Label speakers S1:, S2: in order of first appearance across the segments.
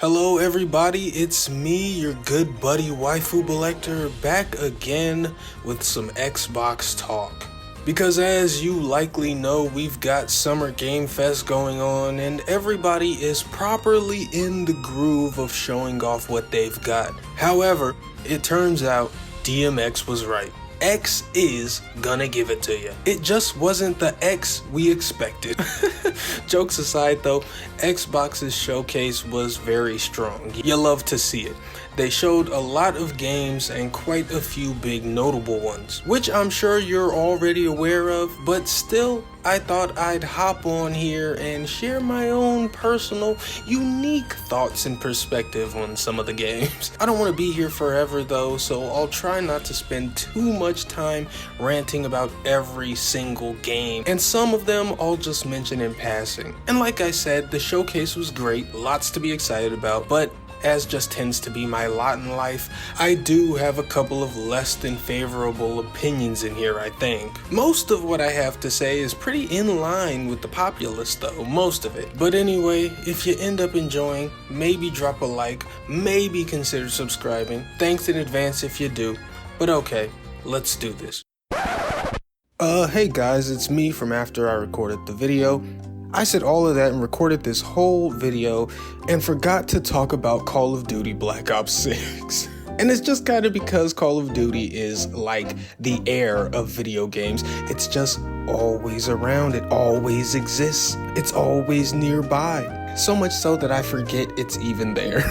S1: Hello everybody, it's me, your good buddy Waifu Selector, back again with some Xbox talk. Because as you likely know, we've got Summer Game Fest going on and everybody is properly in the groove of showing off what they've got. However, it turns out DMX was right. X is gonna give it to you. It just wasn't the X we expected. Jokes aside though, Xbox's showcase was very strong. You love to see it. They showed a lot of games and quite a few big notable ones, which I'm sure you're already aware of, but still, I thought I'd hop on here and share my own personal, unique thoughts and perspective on some of the games. I don't want to be here forever though, so I'll try not to spend too much time ranting about every single game, and some of them I'll just mention in passing. And like I said, the showcase was great, lots to be excited about, but as just tends to be my lot in life, I do have a couple of less than favorable opinions in here, I think. Most of what I have to say is pretty in line with the populace though, most of it. But anyway, if you end up enjoying, maybe drop a like, maybe consider subscribing. Thanks in advance if you do. But okay, let's do this. Hey guys, it's me from after I recorded the video. I said all of that and recorded this whole video and forgot to talk about Call of Duty Black Ops 6. And it's just kind of because Call of Duty is like the air of video games. It's just always around, it always exists, it's always nearby. So much so that I forget it's even there.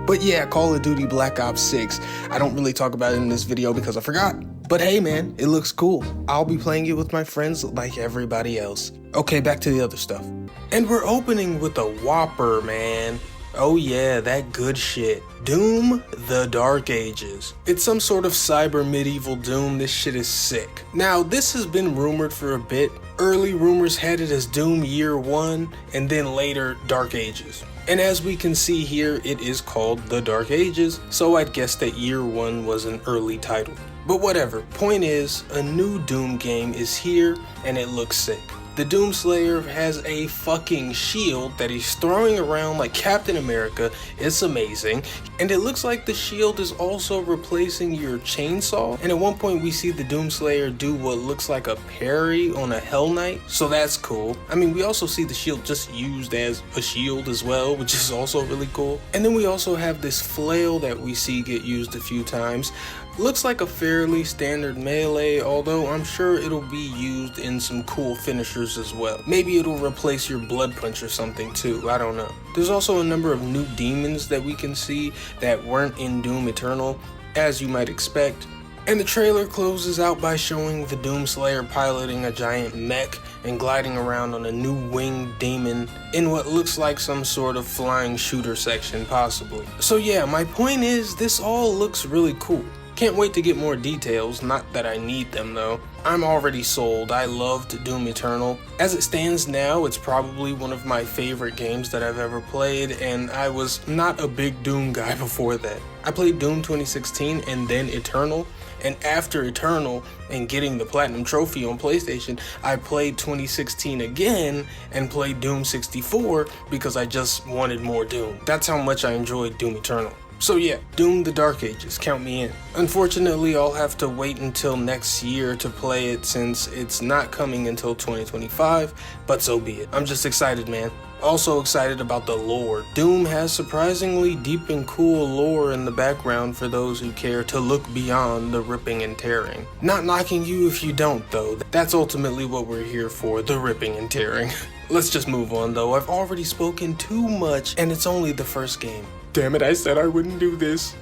S1: But yeah, Call of Duty Black Ops 6, I don't really talk about it in this video because I forgot. But hey man, it looks cool. I'll be playing it with my friends like everybody else. Okay, back to the other stuff. And we're opening with a whopper, man. Oh yeah, that good shit. Doom: The Dark Ages. It's some sort of cyber medieval Doom. This shit is sick. Now, this has been rumored for a bit. Early rumors had it as Doom Year 1, and then later Dark Ages. And as we can see here, it is called The Dark Ages, so I'd guess that Year 1 was an early title. But whatever, point is, a new Doom game is here, and it looks sick. The Doomslayer has a fucking shield that he's throwing around like Captain America. It's amazing. And it looks like the shield is also replacing your chainsaw. And at one point we see the Doomslayer do what looks like a parry on a Hell Knight. So that's cool. I mean, we also see the shield just used as a shield as well, which is also really cool. And then we also have this flail that we see get used a few times. Looks like a fairly standard melee, although I'm sure it'll be used in some cool finishers as well. Maybe it'll replace your blood punch or something too, I don't know. There's also a number of new demons that we can see that weren't in Doom Eternal, as you might expect. And the trailer closes out by showing the Doomslayer piloting a giant mech and gliding around on a new winged demon in what looks like some sort of flying shooter section possibly. So yeah, my point is this all looks really cool. Can't wait to get more details, not that I need them though. I'm already sold, I loved Doom Eternal. As it stands now, it's probably one of my favorite games that I've ever played, and I was not a big Doom guy before that. I played Doom 2016 and then Eternal, and after Eternal and getting the Platinum Trophy on PlayStation, I played 2016 again and played Doom 64 because I just wanted more Doom. That's how much I enjoyed Doom Eternal. So yeah, Doom: The Dark Ages, count me in. Unfortunately, I'll have to wait until next year to play it since it's not coming until 2025, but so be it. I'm just excited, man. Also excited about the lore. Doom has surprisingly deep and cool lore in the background for those who care to look beyond the ripping and tearing. Not knocking you if you don't though, that's ultimately what we're here for, the ripping and tearing. Let's just move on though, I've already spoken too much and it's only the first game. Damn it, I said I wouldn't do this.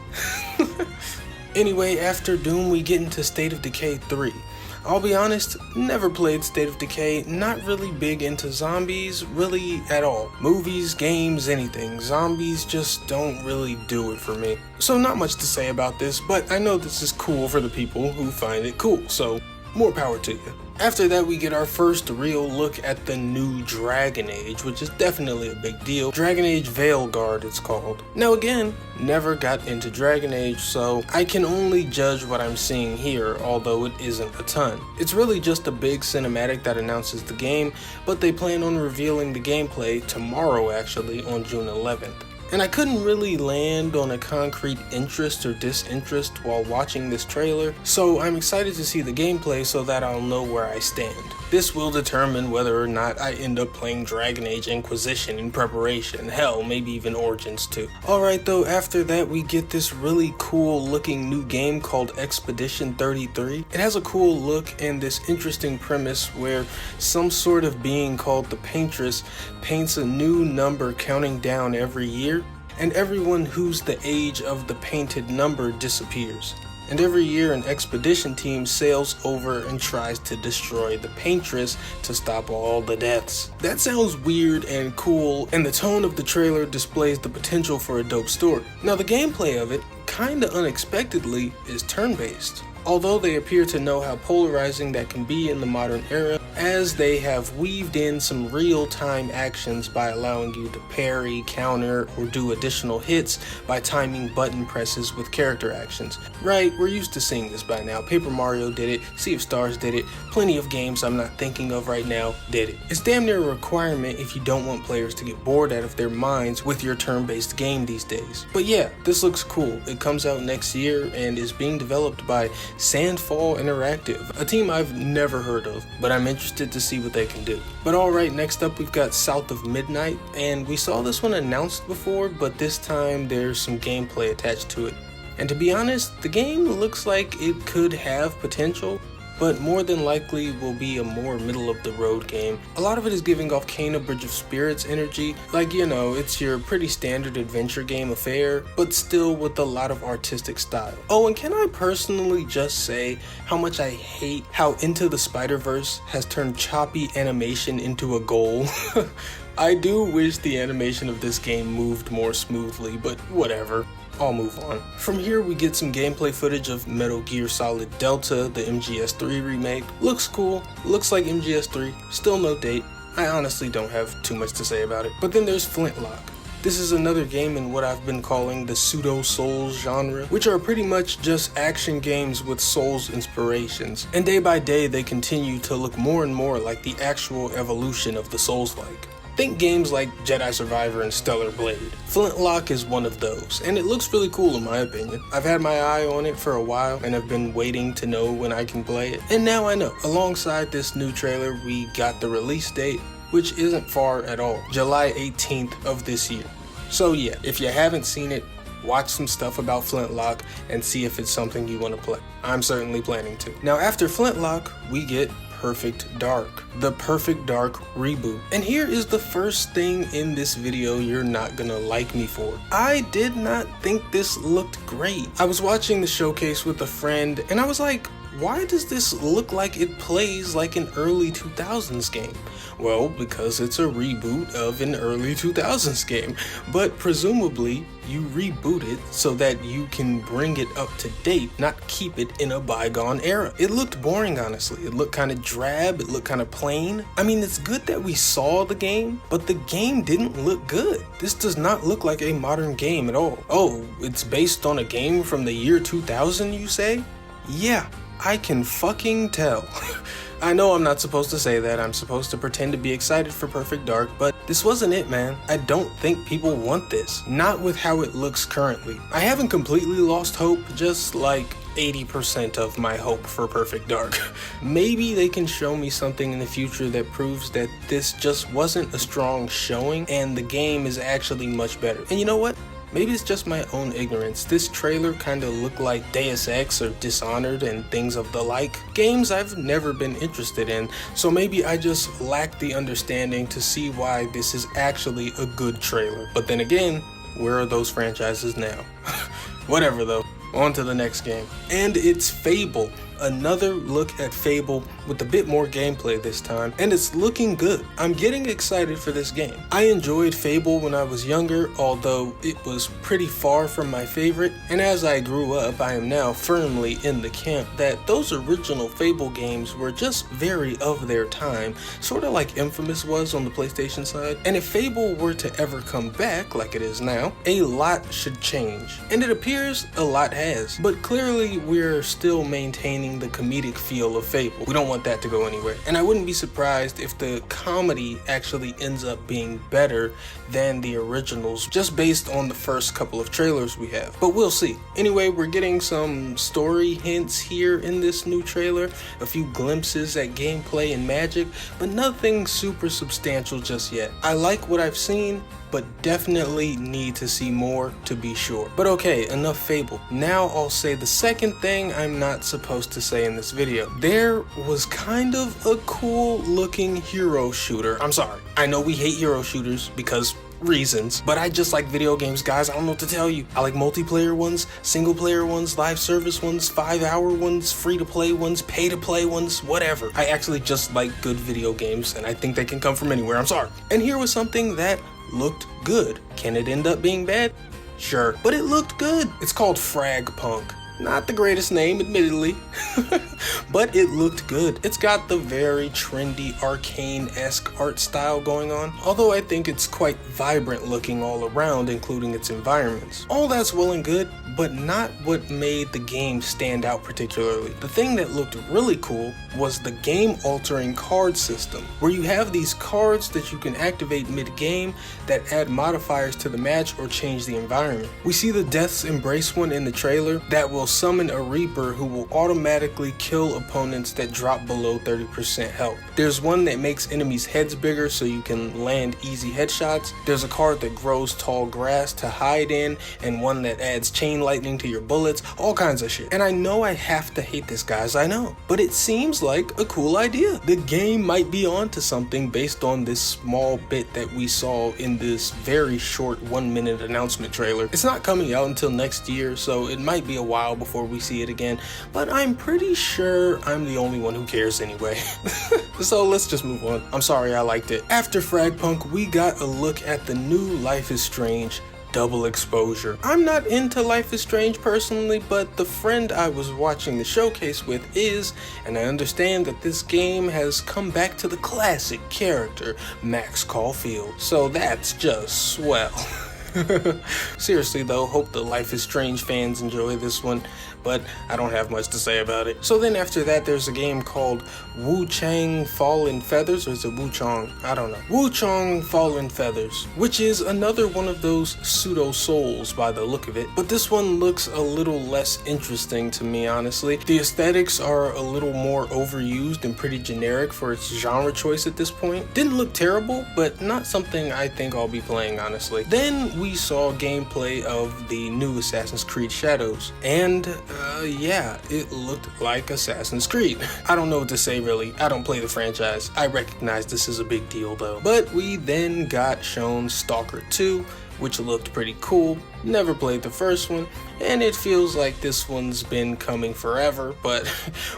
S1: Anyway, after Doom we get into State of Decay 3. I'll be honest, never played State of Decay, not really big into zombies, really at all. Movies, games, anything. Zombies just don't really do it for me. So not much to say about this, but I know this is cool for the people who find it cool, so more power to you. After that, we get our first real look at the new Dragon Age, which is definitely a big deal. Dragon Age Veilguard, it's called. Now again, never got into Dragon Age, so I can only judge what I'm seeing here, although it isn't a ton. It's really just a big cinematic that announces the game, but they plan on revealing the gameplay tomorrow actually, on June 11th. and I couldn't really land on a concrete interest or disinterest while watching this trailer, so I'm excited to see the gameplay so that I'll know where I stand. This will determine whether or not I end up playing Dragon Age Inquisition in preparation, hell, maybe even Origins too. Alright though, after that we get this really cool looking new game called Expedition 33. It has a cool look and this interesting premise where some sort of being called the Paintress paints a new number counting down every year, and everyone who's the age of the painted number disappears. And every year an expedition team sails over and tries to destroy the Paintress to stop all the deaths. That sounds weird and cool, and the tone of the trailer displays the potential for a dope story. Now the gameplay of it, kinda unexpectedly, is turn-based. Although they appear to know how polarizing that can be in the modern era, as they have weaved in some real-time actions by allowing you to parry, counter, or do additional hits by timing button presses with character actions. Right, we're used to seeing this by now. Paper Mario did it, Sea of Stars did it, plenty of games I'm not thinking of right now did it. It's damn near a requirement if you don't want players to get bored out of their minds with your turn-based game these days. But yeah, this looks cool. It comes out next year and is being developed by Sandfall Interactive, a team I've never heard of, but I'm interested to see what they can do. But alright, next up we've got South of Midnight, and we saw this one announced before, but this time there's some gameplay attached to it. And to be honest, the game looks like it could have potential, but more than likely will be a more middle-of-the-road game. A lot of it is giving off Kena Bridge of Spirits energy, like, you know, it's your pretty standard adventure game affair, but still with a lot of artistic style. Oh, and can I personally just say how much I hate how Into the Spider-Verse has turned choppy animation into a goal? I do wish the animation of this game moved more smoothly, but whatever. I'll move on. From here we get some gameplay footage of Metal Gear Solid Delta, the MGS3 remake. Looks cool, looks like MGS3, still no date. I honestly don't have too much to say about it. But then there's Flintlock. This is another game in what I've been calling the pseudo-Souls genre, which are pretty much just action games with Souls inspirations. And day by day they continue to look more and more like the actual evolution of the Souls-like. Think games like Jedi Survivor and Stellar Blade. Flintlock is one of those, and it looks really cool in my opinion. I've had my eye on it for a while, and I've been waiting to know when I can play it, and now I know. Alongside this new trailer, we got the release date, which isn't far at all, July 18th of this year. So yeah, if you haven't seen it, watch some stuff about Flintlock and see if it's something you want to play. I'm certainly planning to. Now after Flintlock, we get Perfect Dark, the Perfect Dark reboot. And here is the first thing in this video you're not gonna like me for. I did not think this looked great. I was watching the showcase with a friend and I was like, why does this look like it plays like an early 2000s game? Well, because it's a reboot of an early 2000s game, but presumably you reboot it so that you can bring it up to date, not keep it in a bygone era. It looked boring, honestly. It looked kind of drab, it looked kind of plain. I mean, it's good that we saw the game, but the game didn't look good. This does not look like a modern game at all. Oh, it's based on a game from the year 2000, you say? Yeah, I can fucking tell. I know I'm not supposed to say that, I'm supposed to pretend to be excited for Perfect Dark, but this wasn't it, man. I don't think people want this. Not with how it looks currently. I haven't completely lost hope, just like 80% of my hope for Perfect Dark. Maybe they can show me something in the future that proves that this just wasn't a strong showing and the game is actually much better. And you know what? Maybe it's just my own ignorance. This trailer kinda looked like Deus Ex or Dishonored and things of the like. Games I've never been interested in, so maybe I just lack the understanding to see why this is actually a good trailer. But then again, where are those franchises now? Whatever though, on to the next game. And it's Fable. Another look at Fable with a bit more gameplay this time, and it's looking good. I'm getting excited for this game. I enjoyed Fable when I was younger, although it was pretty far from my favorite, and as I grew up, I am now firmly in the camp that those original Fable games were just very of their time, sort of like Infamous was on the PlayStation side. And if Fable were to ever come back like it is now, a lot should change. And it appears a lot has, but clearly we're still maintaining maintaining the comedic feel of Fable. We don't want that to go anywhere. And I wouldn't be surprised if the comedy actually ends up being better than the originals, just based on the first couple of trailers we have. But we'll see. Anyway, we're getting some story hints here in this new trailer, a few glimpses at gameplay and magic, but nothing super substantial just yet. I like what I've seen, but definitely need to see more to be sure. But okay, enough Fable. Now I'll say the second thing I'm not supposed to say in this video. There was kind of a cool looking hero shooter. I'm sorry, I know we hate hero shooters because reasons, but I just like video games, guys. I don't know what to tell you. I like multiplayer ones, single player ones, live service ones, 5-hour ones, free to play ones, pay to play ones, whatever. I actually just like good video games, and I think they can come from anywhere. I'm sorry. And here was something that looked good. Can it end up being bad? Sure, but it looked good. It's called Fragpunk. Not the greatest name, admittedly, but it looked good. It's got the very trendy Arcane-esque art style going on, although I think it's quite vibrant looking all around, including its environments. All that's well and good, but not what made the game stand out particularly. The thing that looked really cool was the game-altering card system, where you have these cards that you can activate mid-game that add modifiers to the match or change the environment. We see the Death's Embrace one in the trailer that will summon a Reaper who will automatically kill opponents that drop below 30% health. There's one that makes enemies' heads bigger so you can land easy headshots. There's a card that grows tall grass to hide in, and one that adds chain lightning to your bullets, all kinds of shit. And I know I have to hate this, guys, I know, but it seems like a cool idea. The game might be onto something based on this small bit that we saw in this very short 1-minute announcement trailer. It's not coming out until next year, so it might be a while before we see it again, but I'm pretty sure I'm the only one who cares anyway. So let's just move on. I'm sorry, I liked it. After Fragpunk, we got a look at the new Life is Strange Double Exposure. I'm not into Life is Strange personally, but the friend I was watching the showcase with is, and I understand that this game has come back to the classic character, Max Caulfield. So that's just swell. Seriously though, hope the Life is Strange fans enjoy this one, but I don't have much to say about it. So then after that, there's a game called Wu-Chang Fallen Feathers, or is it Wu-Chong? I don't know. Wu-Chong Fallen Feathers, which is another one of those pseudo-souls by the look of it, but this one looks a little less interesting to me, honestly. The aesthetics are a little more overused and pretty generic for its genre choice at this point. Didn't look terrible, but not something I think I'll be playing, honestly. Then we saw gameplay of the new Assassin's Creed Shadows, and yeah, it looked like Assassin's Creed. I don't know what to say really. I don't play the franchise. I recognize this is a big deal though. But we then got shown Stalker 2, which looked pretty cool. Never played the first one, and it feels like this one's been coming forever, but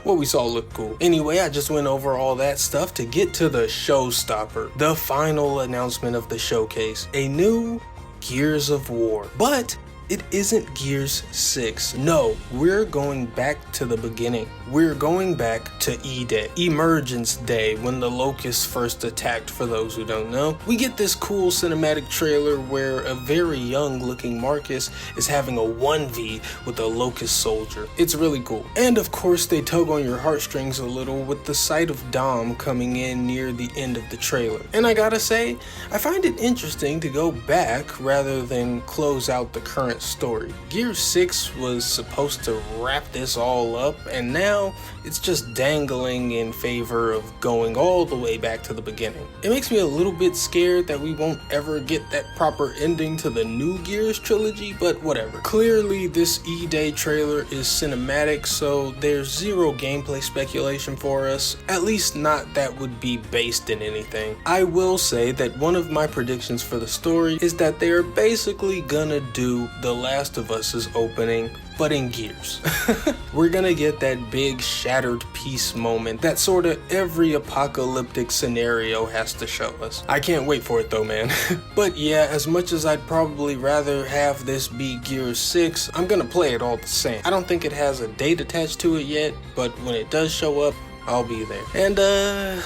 S1: what we saw looked cool. Anyway, I just went over all that stuff to get to the showstopper, the final announcement of the showcase, a new Gears of War. But it isn't Gears 6. No, we're going back to the beginning. We're going back to E-Day, Emergence Day, when the Locusts first attacked, for those who don't know. We get this cool cinematic trailer where a very young looking Marcus is having a 1v with a Locust soldier. It's really cool. And of course they tug on your heartstrings a little with the sight of Dom coming in near the end of the trailer. And I gotta say, I find it interesting to go back rather than close out the current story. Gears 6 was supposed to wrap this all up, and now it's just dangling in favor of going all the way back to the beginning. It makes me a little bit scared that we won't ever get that proper ending to the new Gears trilogy, but whatever. Clearly this E-Day trailer is cinematic, so there's zero gameplay speculation for us, at least not that would be based in anything. I will say that one of my predictions for the story is that they are basically gonna do The Last of Us's opening, but in Gears. We're gonna get that big shattered piece moment that sort of every apocalyptic scenario has to show us. I can't wait for it though, man. But yeah, as much as I'd probably rather have this be Gears 6, I'm gonna play it all the same. I don't think it has a date attached to it yet, but when it does show up, I'll be there. And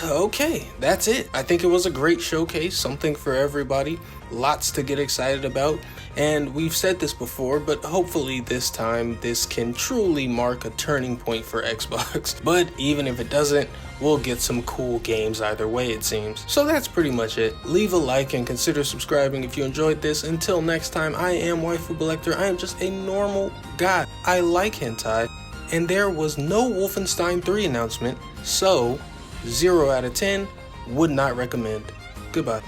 S1: okay, that's it. I think it was a great showcase, something for everybody, lots to get excited about, And we've said this before, but hopefully this time this can truly mark a turning point for Xbox. But even if it doesn't, we'll get some cool games either way, it seems. So that's pretty much it. Leave a like and consider subscribing if you enjoyed this. Until next time, I am WaifuBoLector. I am just a normal guy. I like hentai, and there was no Wolfenstein 3 announcement, so 0 out of 10 would not recommend. Goodbye.